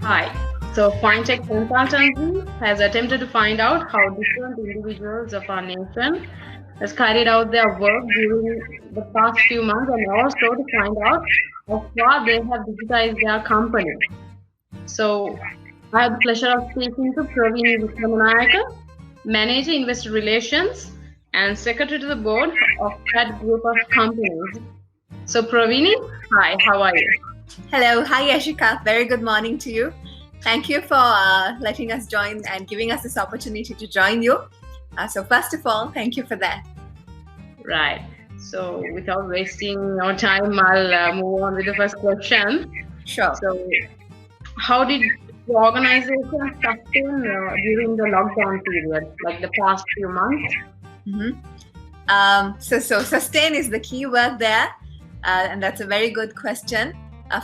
Hi. So, FinTech Consultancy has attempted to find out how different individuals of our nation has carried out their work during the past few months and also to find out how far they have digitized their company. So, I have the pleasure of speaking to Pravini Wickramanayake, Manager Investor Relations and Secretary to the Board of that group of companies. So, Pravini, hi, how are you? Hello, hi Ashika. Very good morning to you. Thank you for letting us join and giving us this opportunity to join you. So first of all, thank you for that. Right. So without wasting your time, I'll move on with the first question. Sure. So how did the organization sustain during the lockdown period, like the past few months? So sustain is the key word there, and that's a very good question.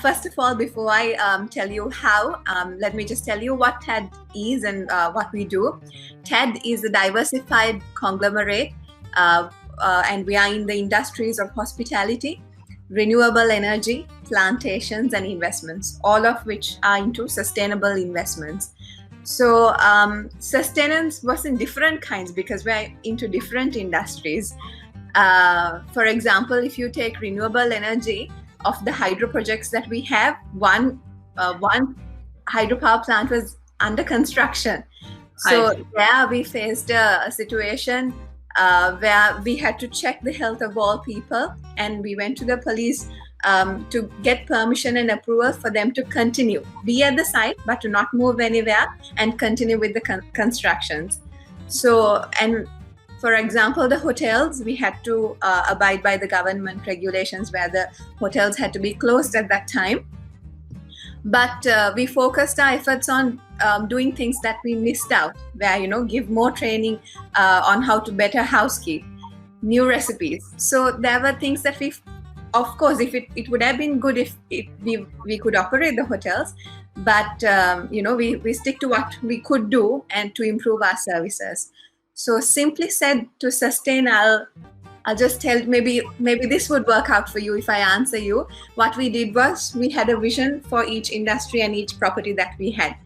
First of all, before I tell you how, let me just tell you what TED is and what we do. TED is a diversified conglomerate, and we are in the industries of hospitality, renewable energy, plantations, and investments, all of which are into sustainable investments. So sustenance was in different kinds because we're into different industries. For example, if you take renewable energy, of the hydro projects that we have, one hydropower plant was under construction. So there we faced a situation where we had to check the health of all people, and we went to the police to get permission and approval for them to continue, be at the site, but to not move anywhere and continue with the constructions. So, and for example, the hotels, we had to abide by the government regulations where the hotels had to be closed at that time. But we focused our efforts on doing things that we missed out, where, give more training on how to better housekeep, new recipes. So there were things that of course, if it would have been good if we could operate the hotels, but, we stick to what we could do and to improve our services. So simply said, to sustain, I'll just tell, maybe this would work out for you if I answer you. What we did was we had a vision for each industry and each property that we had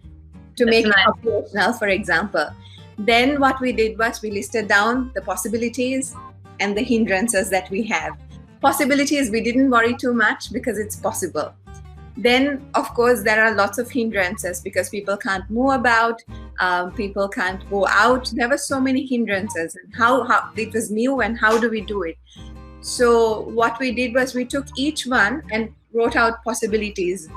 to make it operational, for example. Then what we did was we listed down the possibilities and the hindrances that we have. Possibilities, we didn't worry too much because it's possible. Then, of course, there are lots of hindrances because people can't move about, people can't go out. There were so many hindrances, and how it was new and how do we do it? So what we did was we took each one and wrote out possibilities.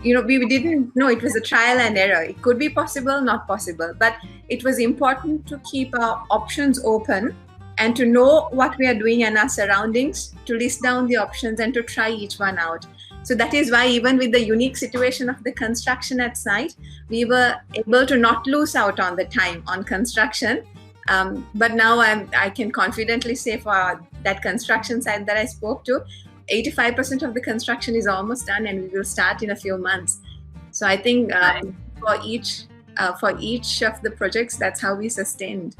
We didn't know, it was a trial and error. It could be possible, not possible, but it was important to keep our options open and to know what we are doing and our surroundings, to list down the options and to try each one out. So that is why even with the unique situation of the construction at site, we were able to not lose out on the time on construction. But now I can confidently say for that construction site that I spoke to, 85% of the construction is almost done and we will start in a few months. So I think for each of the projects, that's how we sustained.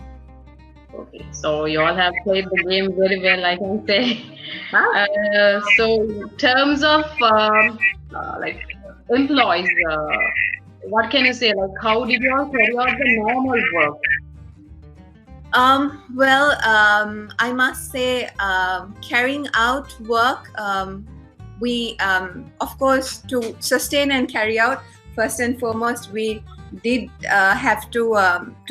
Okay, so you all have played the game very well, I can say. So in terms of like employees, what can you say? Like, how did you all carry out the normal work? I must say, carrying out work, we, of course, to sustain and carry out, first and foremost, we did have to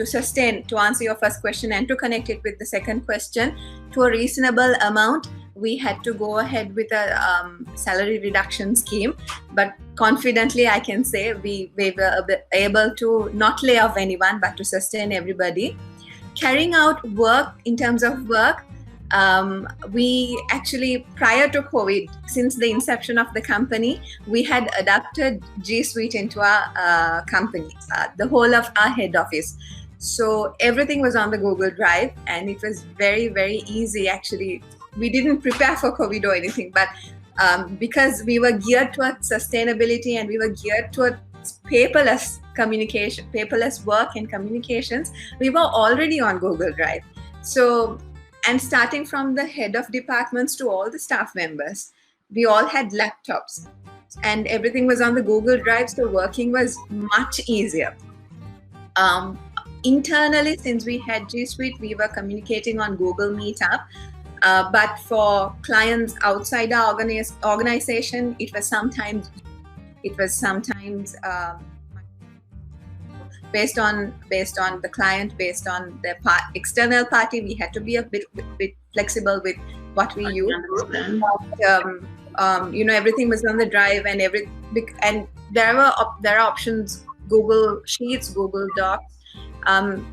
sustain, to answer your first question and to connect it with the second question, to a reasonable amount, we had to go ahead with a salary reduction scheme. But confidently, I can say we were able to not lay off anyone, but to sustain everybody. Carrying out work, in terms of work, we actually, prior to COVID, since the inception of the company, we had adapted G Suite into our company, the whole of our head office. So everything was on the Google Drive, and it was very, very easy. Actually, we didn't prepare for COVID or anything, but because we were geared towards sustainability and we were geared towards paperless communication, paperless work and communications, we were already on Google Drive. So, and starting from the head of departments to all the staff members, we all had laptops. and everything was on the Google Drive, so working was much easier. Internally, since we had G Suite, we were communicating on Google Meetup. But for clients outside our organization, it was sometimes based on the client, based on the external party. We had to be a bit flexible with what we use. But, everything was on the drive, and there are options: Google Sheets, Google Docs,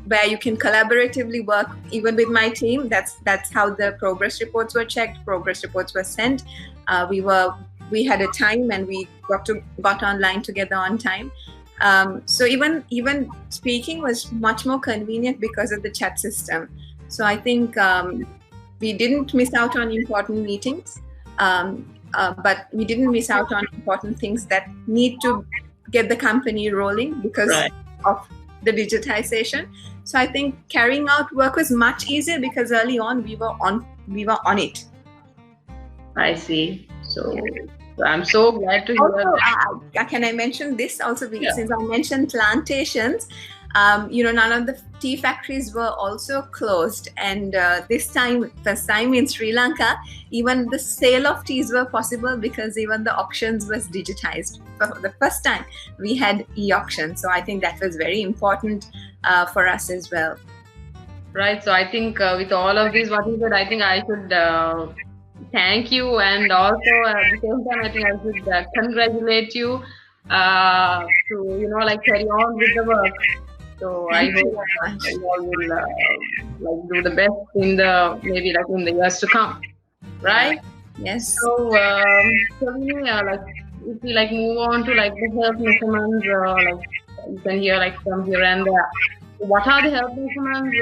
where you can collaboratively work. Even with my team, that's how the progress reports were checked. Progress reports were sent. We had a time, and we got online together on time. So even speaking was much more convenient because of the chat system. So I think we didn't miss out on important meetings, but we didn't miss out on important things that need to get the company rolling because of the digitization. So I think carrying out work was much easier because early on we were on it. I see. So I'm so glad to hear that. Can I mention this also? Since I mentioned plantations, none of the tea factories were also closed, and first time in Sri Lanka, even the sale of teas were possible because even the auctions was digitized. For the first time, we had e-auction. So I think that was very important for us as well. Right. So I think with all of this, what you said, I think I should thank you, and also at the same time, I think I should congratulate you to carry on with the work. So I hope you all will do the best in the years to come, right? Yes. So if we move on to the health measurements, you can hear from here and there. What are the health measurements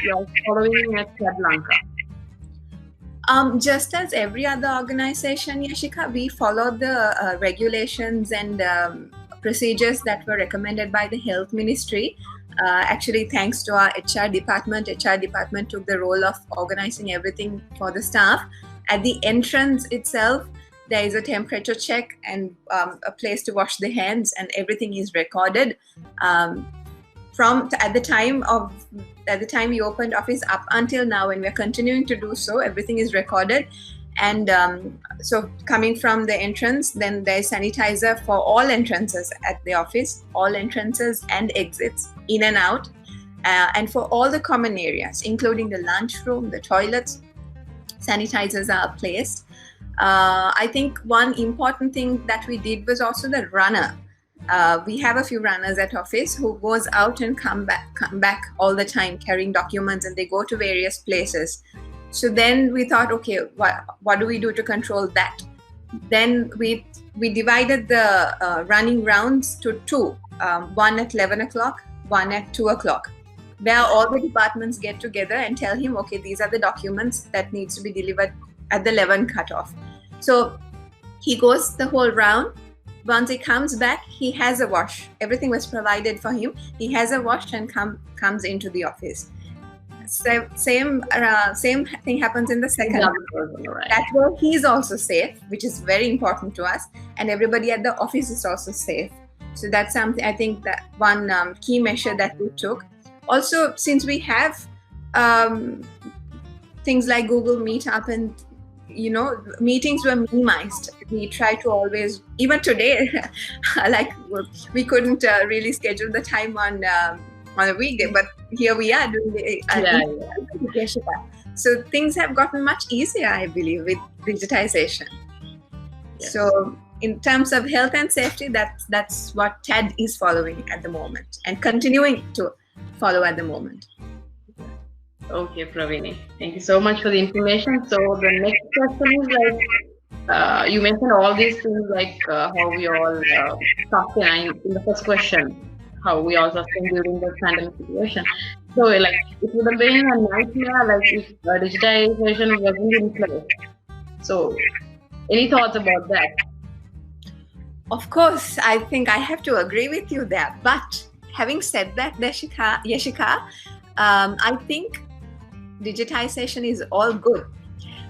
you're following at Lanka? Just as every other organization, Yashika, we follow the regulations and procedures that were recommended by the Health Ministry. Actually, thanks to our HR department took the role of organizing everything for the staff. At the entrance itself, there is a temperature check and a place to wash the hands, and everything is recorded. At the time we opened office up until now, and we're continuing to do so, everything is recorded. And so coming from the entrance, then there's sanitizer for all entrances at the office, all entrances and exits, in and out, and for all the common areas, including the lunchroom, the toilets, sanitizers are placed. I think one important thing that we did was also the runner. We have a few runners at office who goes out and come back all the time carrying documents, and they go to various places. So then we thought, okay, what do we do to control that? Then we divided the running rounds to two, one at 11 o'clock, one at 2 o'clock, where all the departments get together and tell him, okay, these are the documents that needs to be delivered at the 11 cutoff. So he goes the whole round. Once he comes back, he has a wash. Everything was provided for him. He has a wash and comes into the office. So same thing happens in the second. That way he's also safe, which is very important to us, and everybody at the office is also safe. So that's something, I think, that one key measure that we took. Also, since we have things like Google Meetup and meetings were minimized. We try to always, even today, we couldn't really schedule the time on a weekday, but here we are doing the So things have gotten much easier, I believe, with digitization. Yes. So in terms of health and safety, that's what TED is following at the moment and continuing to follow at the moment. Okay, Pravini, thank you so much for the information. So the next question is you mentioned all these things how we all sustain in the first question, how we all sustain during the pandemic situation. So it would have been a nightmare if digitization wasn't in place. So any thoughts about that? Of course, I think I have to agree with you there. But having said that, Yashika, I think digitization is all good,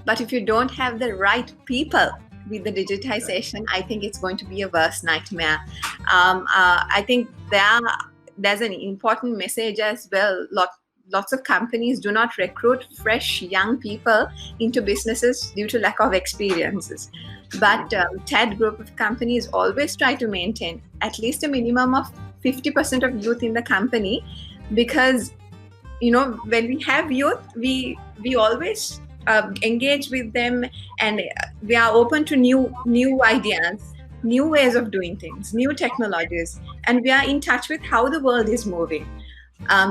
but if you don't have the right people with the digitization, I think it's going to be a worse nightmare. I think there's an important message as well. Lots of companies do not recruit fresh young people into businesses due to lack of experiences. But TED group of companies always try to maintain at least a minimum of 50% of youth in the company, because when we have youth, we always engage with them, and we are open to new ideas, new ways of doing things, new technologies, and we are in touch with how the world is moving.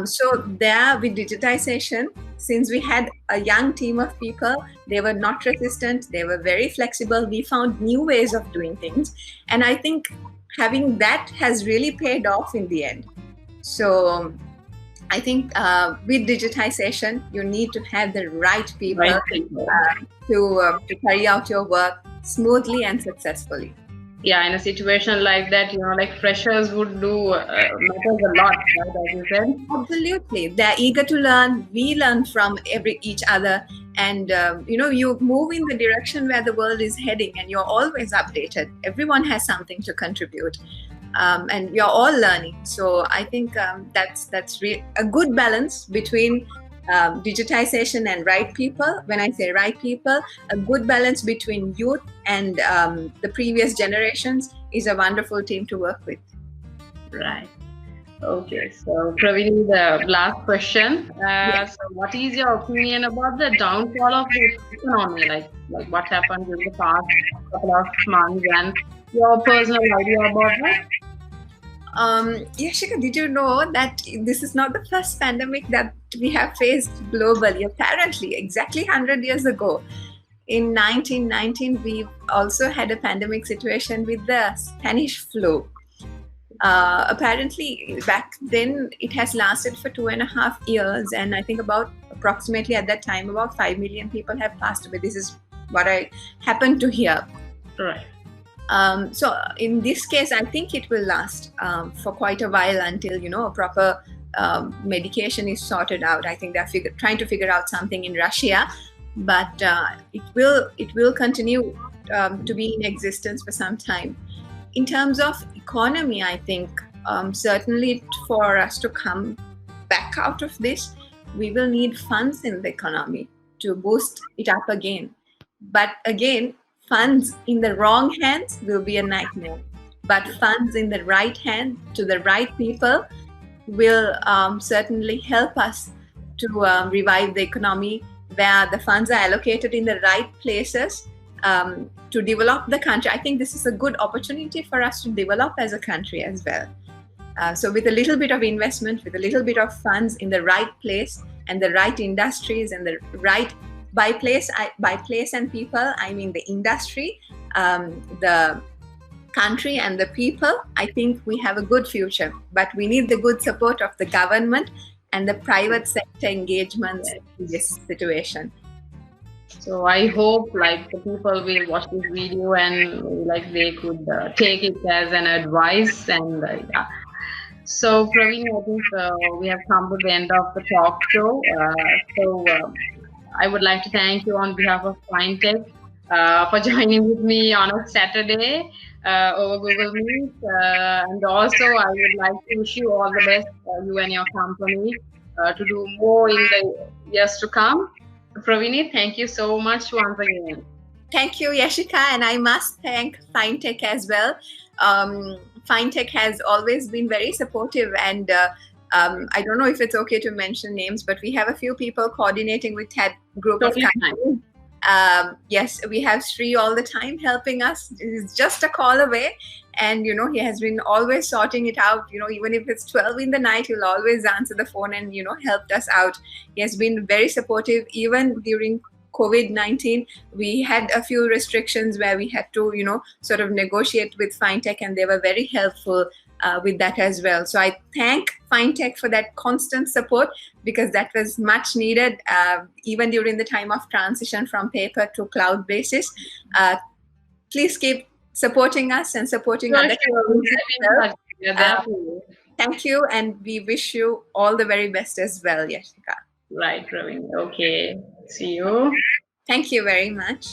So there, with digitization, since we had a young team of people, they were not resistant, they were very flexible, we found new ways of doing things, and I think having that has really paid off in the end. So I think with digitization, you need to have the right people, to carry out your work smoothly and successfully. Yeah, in a situation like that, like freshers would do matters a lot, right, as you said. Absolutely, they're eager to learn. We learn from each other, and you move in the direction where the world is heading, and you're always updated. Everyone has something to contribute. And you're all learning. So I think that's a good balance between digitization and right people. When I say right people, a good balance between youth and the previous generations is a wonderful team to work with. Right. Okay. So Pravini, the last question. So what is your opinion about the downfall of the economy? Like what happened in the past couple of months, and your personal idea about that? Yashika, did you know that this is not the first pandemic that we have faced globally? Apparently, exactly 100 years ago, in 1919, we also had a pandemic situation with the Spanish flu. Apparently, back then, it has lasted for 2.5 years, and I think approximately at that time, about 5 million people have passed away. This is what I happened to hear. Right. So in this case, I think it will last for quite a while until a proper medication is sorted out. I think they're trying to figure out something in Russia, but it will continue to be in existence for some time. In terms of economy, I think certainly for us to come back out of this, we will need funds in the economy to boost it up again. But again, funds in the wrong hands will be a nightmare. But funds in the right hand to the right people will certainly help us to revive the economy, where the funds are allocated in the right places to develop the country. I think this is a good opportunity for us to develop as a country as well. So with a little bit of investment, with a little bit of funds in the right place and the right industries and the right by place and people, I mean the industry, the country and the people, I think we have a good future. But we need the good support of the government and the private sector engagements in this situation. So I hope the people will watch this video and they could take it as an advice. And yeah. So Pravini, I think we have come to the end of the talk show. I would like to thank you on behalf of FineTech for joining with me on a Saturday over Google Meet. And also, I would like to wish you all the best, you and your company, to do more in the years to come. Pravini, thank you so much once again. Thank you, Yashika, and I must thank FineTech as well. FineTech has always been very supportive, and I don't know if it's okay to mention names, but we have a few people coordinating with TED group of companies. Yes, we have Sri all the time helping us. He's just a call away, and he has been always sorting it out. Even if it's 12 in the night, he'll always answer the phone and helped us out. He has been very supportive. Even during COVID-19, we had a few restrictions where we had to sort of negotiate with FineTech, and they were very helpful with that as well. So I thank FineTech for that constant support, because that was much needed even during the time of transition from paper to cloud basis. Please keep supporting us and supporting other companies. Thank you, and we wish you all the very best as well, Yashika. Right, Pravini. Okay. See you. Thank you very much.